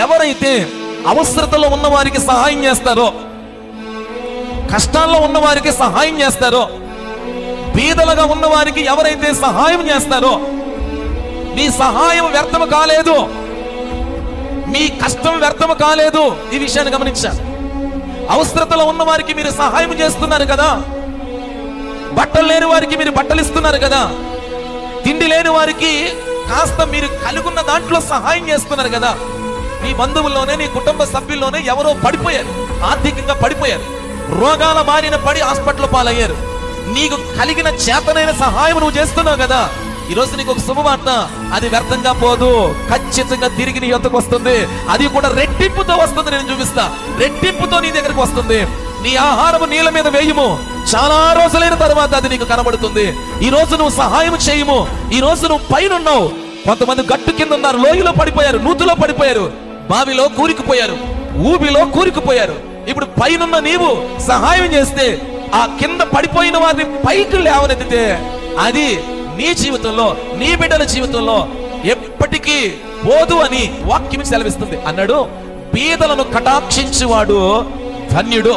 ఎవరైతే అవసరతలో ఉన్న వారికి సహాయం చేస్తారో, కష్టాల్లో ఉన్న వారికి సహాయం చేస్తారో, బీదలుగా ఉన్న వారికి ఎవరైతే సహాయం చేస్తారో, మీ సహాయం వ్యర్థము కాలేదు, మీ కష్టం వ్యర్థము కాలేదు. ఈ విషయాన్ని గమనించాలి. అవసరతలో ఉన్న వారికి మీరు సహాయం చేస్తున్నారు కదా, బట్టలు లేని వారికి మీరు బట్టలు ఇస్తున్నారు కదా, తిండి లేని వారికి కాస్త మీరు కలుగున్న దాంట్లో సహాయం చేస్తున్నారు కదా. మీ బంధువుల్లోనే, నీ కుటుంబ సభ్యుల్లోనే ఎవరో పడిపోయారు, ఆర్థికంగా పడిపోయారు, రోగాల బారిన పడి హాస్పిటల్ పాలయ్యారు. నీకు కలిగిన చేతనైన సహాయం నువ్వు చేస్తున్నావు కదా. ఈరోజు నీకు ఒక శుభవార్త, అది వ్యర్థంగా పోదు, ఖచ్చితంగా తిరిగి నీ యొద్దకు వస్తుంది. అది కూడా రెట్టింపుతో వస్తుంది. నేను చూపిస్తా, రెట్టింపుతో నీ దగ్గరకు వస్తుంది. నీ ఆహారము నీళ్ళ మీద వేయము, చాలా రోజులైన తర్వాత అది నీకు కనబడుతుంది. ఈ రోజు నువ్వు సహాయం చేయము. ఈ రోజు నువ్వు పైన ఉన్నావు. కొంతమంది గట్టు కింద ఉన్నారు, లోయలో పడిపోయారు, నూతులో పడిపోయారు, బావిలో కూరుకుపోయారు, ఊబిలో కూరుకుపోయారు. ఇప్పుడు పైనున్న నీవు సహాయం చేస్తే ఆ కింద పడిపోయిన వారిని పైకి లేవనెత్తితే అది నీ జీవితంలో, నీ బిడ్డల జీవితంలో ఎప్పటికీ పోదు అని వాక్యం సెలవిస్తుంది. అన్నాడు, బీదలను కటాక్షించువాడు ధన్యుడు.